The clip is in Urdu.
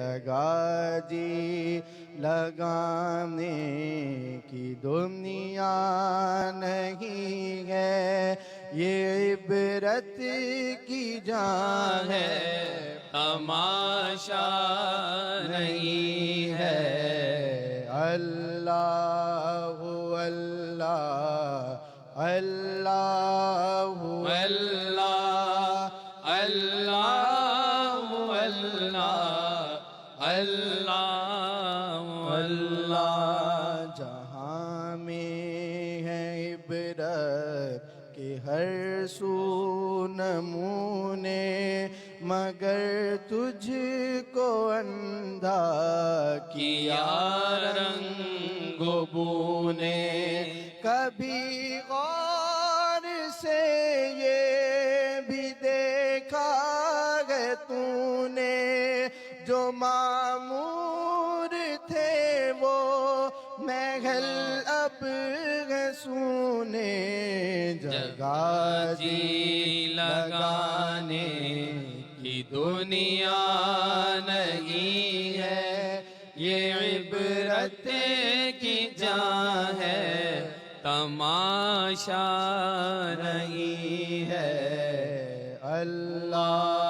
لگا جی لگانے کی دنیا نہیں ہے، یہ عبرت کی جان ہے، تماشا نہیں ہے۔ اللہ اللہ اللہ اللہ اللہ اللہ اللہ اللہ، جہاں میں ہے عبرت کہ ہر سو نمونے، مگر تجھ کو اندھا کیا رنگ و بو نے۔ کبھی غور سے یہ بھی دیکھا ہے تو نے، جو معمور تھے وہ محل اب ہے سونے۔ جگہ جی لگانے کی دنیا نہیں ہے، یہ عبرت کی جان ہے، تماشا نہیں ہے۔ اللہ